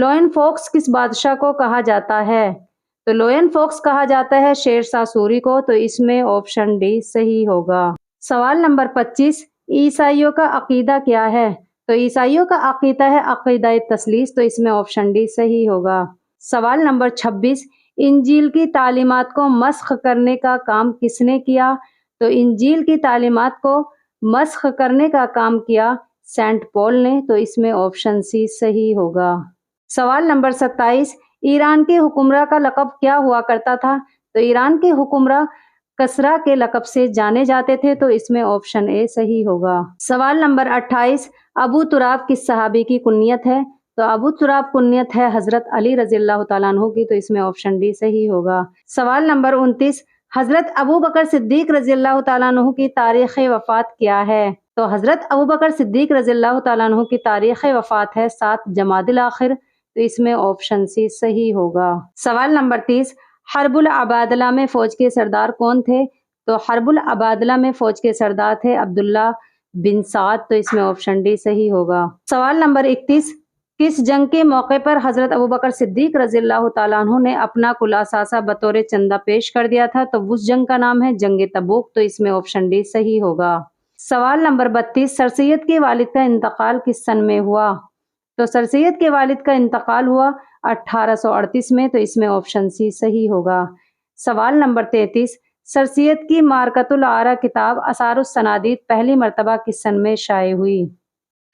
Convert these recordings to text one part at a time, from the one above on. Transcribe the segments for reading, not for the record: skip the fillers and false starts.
Lion focus کس بادشاہ کو کہا جاتا ہے؟ تو لوئن فوکس کہا جاتا ہے شیر شاہ سوری کو، تو اس میں آپشن ڈی صحیح ہوگا۔ سوال نمبر 25، عیسائیوں کا عقیدہ کیا ہے؟ تو عیسائیوں کا عقیدہ ہے عقیدہ تثلیث، تو اس میں آپشن ڈی صحیح ہوگا۔ سوال نمبر 26، انجیل کی تعلیمات کو مسخ کرنے کا کام کس نے کیا؟ تو انجیل کی تعلیمات کو مسخ کرنے کا کام کیا سینٹ پول نے، تو اس میں آپشن سی صحیح ہوگا۔ سوال نمبر 27، ایران کے حکمراں کا لقب کیا ہوا کرتا تھا؟ تو ایران کے حکمراں کسرا کے لقب سے جانے جاتے تھے، تو اس میں آپشن اے صحیح ہوگا۔ سوال نمبر 28، ابو تراب کس صحابی کی کنیت ہے؟ تو ابو تراب کنیت ہے حضرت علی رضی اللہ تعالیٰ عنہ کی، تو اس میں آپشن ڈی صحیح ہوگا۔ سوال نمبر 29، حضرت ابو بکر صدیق رضی اللہ تعالیٰ عنہ کی تاریخ وفات کیا ہے؟ تو حضرت ابو بکر صدیق رضی اللہ تعالیٰ عنہ کی تاریخ وفات ہے 7 جمادی الاخر، تو اس میں آپشن سی صحیح ہوگا۔ سوال نمبر 30، حرب العبادلہ میں فوج کے سردار کون تھے؟ تو حرب العبادلہ میں فوج کے سردار تھے عبداللہ بن سعد، تو اس میں آپشن ڈی صحیح ہوگا۔ سوال نمبر 31، کس جنگ کے موقع پر حضرت ابوبکر صدیق رضی اللہ تعالیٰ عنہ نے اپنا کل اثاثہ بطور چندہ پیش کر دیا تھا؟ تو اس جنگ کا نام ہے جنگ تبوک، تو اس میں آپشن ڈی صحیح ہوگا۔ سوال نمبر 32، سر سید کے والد کا انتقال کس سن میں ہوا؟ تو سر سید کے والد کا انتقال ہوا 1838 میں، تو اس میں آپشن سی صحیح ہوگا۔ سوال نمبر 33، سر سید کی مارکۃ العارہ کتاب آثار السنادید پہلی مرتبہ کس سن میں شائع ہوئی؟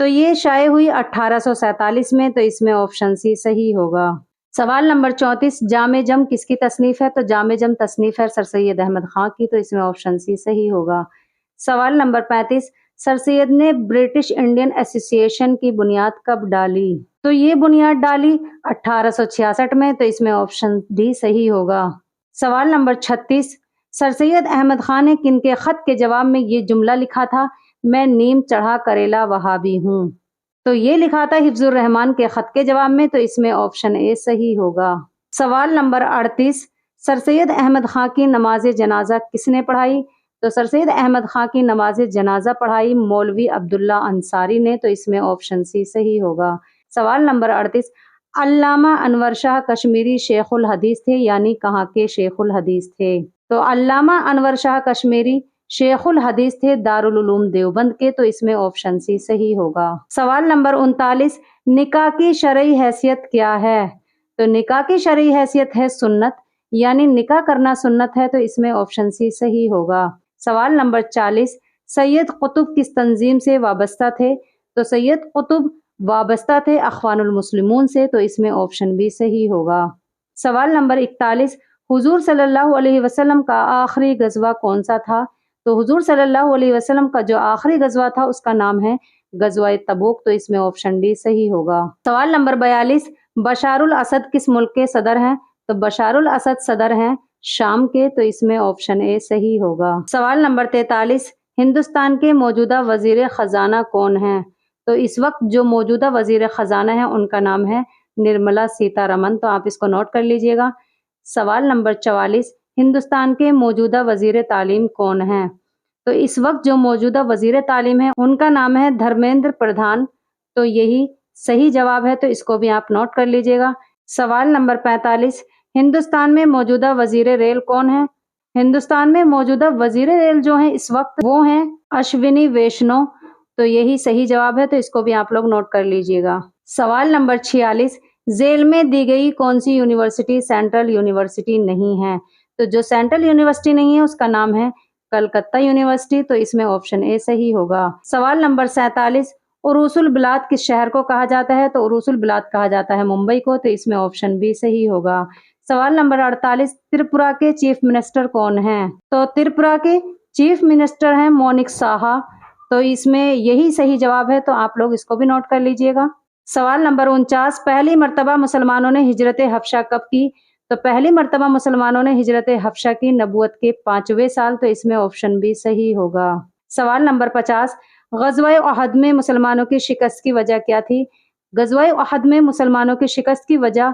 تو یہ شائع ہوئی 1847 میں، تو اس میں آپشن سی صحیح ہوگا۔ سوال نمبر 34، جامع جم کس کی تصنیف ہے؟ تو جامع جم تصنیف ہے سر سید احمد خان کی، تو اس میں آپشن سی صحیح ہوگا۔ سوال نمبر 35، سر سید نے برٹش انڈین ایسوسی ایشن کی بنیاد کب ڈالی؟ تو یہ بنیاد ڈالی 1866 میں، تو اس میں آپشن ڈی صحیح ہوگا۔ سوال نمبر 36، سر سید احمد خان نے کن کے خط کے جواب میں یہ جملہ لکھا تھا، میں نیم چڑھا کریلا وہابی ہوں؟ تو یہ لکھا تھا حفظ الرحمان کے خط کے جواب میں، تو اس میں آپشن اے صحیح ہوگا۔ سوال نمبر 38، سر سید احمد خان کی نماز جنازہ کس نے پڑھائی؟ تو سر سید احمد خان کی نماز جنازہ پڑھائی مولوی عبداللہ انصاری نے، تو اس میں آپشن سی صحیح ہوگا۔ سوال نمبر 38، علامہ انور شاہ کشمیری شیخ الحدیث تھے، یعنی کہاں کے شیخ الحدیث تھے؟ تو علامہ انور شاہ کشمیری شیخ الحدیث تھے دارالعلوم دیوبند کے، تو اس میں آپشن سی صحیح ہوگا۔ سوال نمبر 39، نکاح کی شرعی حیثیت کیا ہے؟ تو نکاح کی شرعی حیثیت ہے سنت، یعنی نکاح کرنا سنت ہے، تو اس میں آپشن سی صحیح ہوگا۔ سوال نمبر 40، سید قطب کس تنظیم سے وابستہ تھے؟ تو سید قطب وابستہ تھے اخوان المسلمون سے، تو اس میں آپشن بی صحیح ہوگا۔ سوال نمبر 41، حضور صلی اللہ علیہ وسلم کا آخری غزوہ کون سا تھا؟ تو حضور صلی اللہ علیہ وسلم کا جو آخری غزوہ تھا اس کا نام ہے غزوہ تبوک، تو اس میں آپشن ڈی صحیح ہوگا۔ سوال نمبر 42، بشار الاسد کس ملک کے صدر ہیں؟ تو بشار الاسد صدر ہیں شام کے، تو اس میں آپشن اے صحیح ہوگا۔ سوال نمبر 43، ہندوستان کے موجودہ وزیر خزانہ کون ہیں؟ تو اس وقت جو موجودہ وزیر خزانہ ہیں ان کا نام ہے نرملا سیتا رمن، تو آپ اس کو نوٹ کر لیجئے گا۔ سوال نمبر 44، ہندوستان کے موجودہ وزیر تعلیم کون ہیں؟ تو اس وقت جو موجودہ وزیر تعلیم ہے ان کا نام ہے دھرمیندر پردھان، تو یہی صحیح جواب ہے، تو اس کو بھی آپ نوٹ کر لیجئے گا۔ سوال نمبر 45، ہندوستان میں موجودہ وزیر ریل کون ہے؟ ہندوستان میں موجودہ وزیر ریل جو ہیں اس وقت وہ ہیں اشونی ویشنو، تو یہی صحیح جواب ہے، تو اس کو بھی آپ لوگ نوٹ کر لیجئے گا۔ سوال نمبر 46، ذیل میں دی گئی کون سی یونیورسٹی سینٹرل یونیورسٹی نہیں ہے؟ تو جو سینٹرل یونیورسٹی نہیں ہے اس کا نام ہے کلکتہ یونیورسٹی، تو اس میں آپشن اے صحیح ہوگا۔ سوال نمبر 47، عروس البلاد کس شہر کو کہا جاتا ہے؟ تو عروس البلاد کہا جاتا ہے ممبئی کو، تو اس میں آپشن بی صحیح ہوگا۔ سوال نمبر 48، تریپورہ کے چیف منسٹر کون ہیں؟ تو تریپورہ کے چیف منسٹر ہیں مونک ساہا، تو اس میں یہی صحیح جواب ہے، تو آپ لوگ اس کو بھی نوٹ کر لیجئے گا۔ سوال نمبر 49، پہلی مرتبہ مسلمانوں نے ہجرت حبشہ کب کی؟ تو پہلی مرتبہ مسلمانوں نے ہجرت حبشہ کی نبوت کے 5ویں سال، تو اس میں آپشن بھی صحیح ہوگا۔ سوال نمبر 50، غزوہ احد میں مسلمانوں کی شکست کی وجہ کیا تھی؟ غزوہ احد میں مسلمانوں کی شکست کی وجہ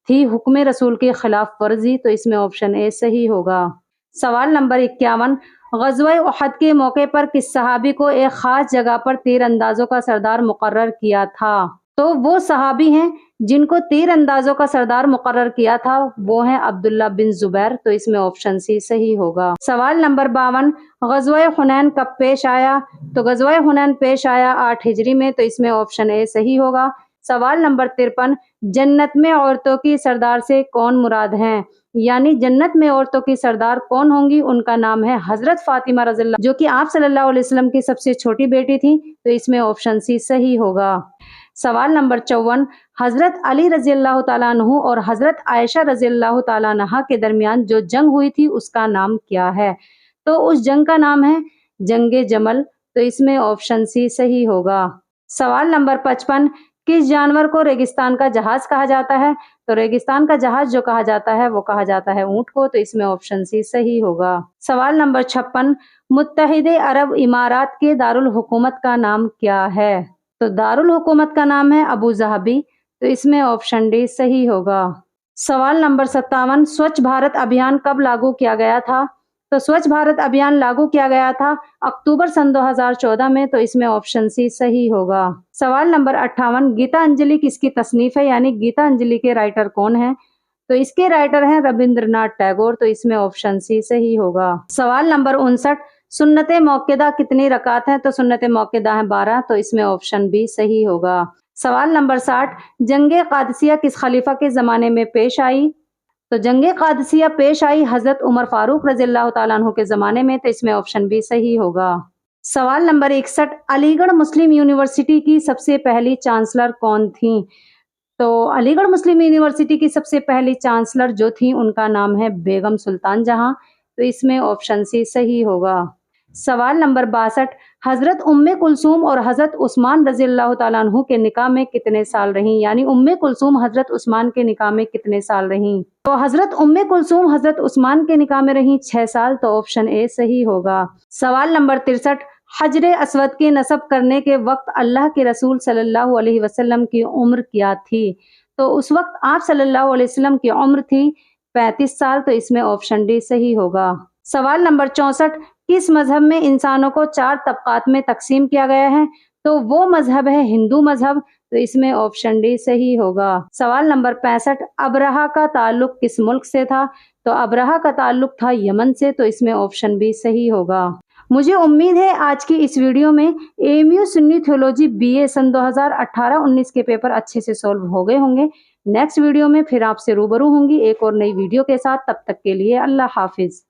تھی حکم رسول کی خلاف ورزی، تو اس میں آپشن اے صحیح ہوگا۔ سوال نمبر 51، غزوہ احد کے موقع پر کس صحابی کو ایک خاص جگہ پر تیر اندازوں کا سردار مقرر کیا تھا؟ تو وہ صحابی ہیں جن کو تیر اندازوں کا سردار مقرر کیا تھا، وہ ہیں عبداللہ بن زبیر، تو اس میں آپشن سی صحیح ہوگا۔ سوال نمبر 52، غزوہ حنین کب پیش آیا؟ تو غزوہ حنین پیش آیا 8 ہجری میں، تو اس میں آپشن اے صحیح ہوگا۔ سوال نمبر 53، جنت میں عورتوں کی سردار سے کون مراد ہیں؟ یعنی جنت میں عورتوں کی سردار کون ہوں گی؟ ان کا نام ہے حضرت فاطمہ رضی اللہ، جو کہ آپ صلی اللہ علیہ وسلم کی سب سے چھوٹی بیٹی تھی، تو اس میں آپشن سی صحیح ہوگا۔ سوال نمبر 54، حضرت علی رضی اللہ تعالیٰ عنہ اور حضرت عائشہ رضی اللہ تعالیٰ عنہ کے درمیان جو جنگ ہوئی تھی اس کا نام کیا ہے؟ تو اس جنگ کا نام ہے جنگ جمل، تو اس میں آپشن سی صحیح ہوگا۔ سوال نمبر 55، کس جانور کو ریگستان کا جہاز کہا جاتا ہے؟ تو ریگستان کا جہاز جو کہا جاتا ہے وہ کہا جاتا ہے اونٹ کو، تو اس میں آپشن سی صحیح ہوگا۔ سوال نمبر 56، متحدہ عرب امارات کے دارالحکومت کا نام کیا ہے؟ تو دارالحکومت کا نام ہے ابو ظہبی، تو اس میں آپشن ڈی صحیح ہوگا۔ سوال نمبر 57، سوچھ بھارت ابھیان کب لاگو کیا گیا تھا؟ تو سوچھ بھارت ابھیان لاگو کیا گیا تھا اکتوبر سن 2014 میں، تو اس میں آپشن سی صحیح ہوگا۔ سوال نمبر 58، گیتا انجلی کس کی تصنیف ہے؟ یعنی گیتا انجلی کے رائٹر کون ہیں؟ تو اس کے رائٹر ہیں ربندر ناتھ ٹیگور، تو اس میں آپشن سی صحیح ہوگا۔ سوال نمبر 59، سنت موقدہ کتنی رکعت ہیں؟ تو سنت موقدہ ہیں 12، تو اس میں آپشن بی صحیح ہوگا۔ سوال نمبر 60، جنگ قادسیہ کس خلیفہ کے زمانے میں پیش آئی؟ تو جنگ قادسیہ پیش آئی حضرت عمر فاروق رضی اللہ تعالیٰ عنہ کے زمانے میں، تو اس میں آپشن بی صحیح ہوگا۔ سوال نمبر 61، علی گڑھ مسلم یونیورسٹی کی سب سے پہلی چانسلر کون تھیں؟ تو علی گڑھ مسلم یونیورسٹی کی سب سے پہلی چانسلر جو تھیں ان کا نام ہے بیگم سلطان جہاں، تو اس میں آپشن سی صحیح ہوگا۔ سوال نمبر 62، حضرت ام کلثوم اور حضرت عثمان رضی اللہ تعالیٰ عنہ کے نکاح میں کتنے سال رہیں؟ یعنی ام کلثوم حضرت عثمان کے نکاح میں کتنے سال رہیں؟ تو حضرت ام کلثوم حضرت عثمان کے نکاح میں رہیں 6 سال، تو آپشن اے صحیح ہوگا۔ سوال نمبر 63، حجر اسود کی نصب کرنے کے وقت اللہ کے رسول صلی اللہ علیہ وسلم کی عمر کیا تھی؟ تو اس وقت آپ صلی اللہ علیہ وسلم کی عمر تھی 35 سال، تو اس میں آپشن ڈی صحیح ہوگا۔ سوال نمبر 64، کس مذہب میں انسانوں کو 4 طبقات میں تقسیم کیا گیا ہے؟ تو وہ مذہب ہے ہندو مذہب، تو اس میں آپشن ڈی صحیح ہوگا۔ سوال نمبر 65، ابرہہ کا تعلق کس ملک سے تھا؟ تو ابرہہ کا تعلق تھا یمن سے، تو اس میں آپشن بی صحیح ہوگا۔ مجھے امید ہے آج کی اس ویڈیو میں AMU سنی تھیولوجی BA سن 2018-19 کے پیپر اچھے سے سولو ہو گئے ہوں گے۔ نیکسٹ ویڈیو میں پھر آپ سے روبرو ہوں گی ایک اور نئی ویڈیو کے ساتھ، تب تک کے لیے اللہ حافظ۔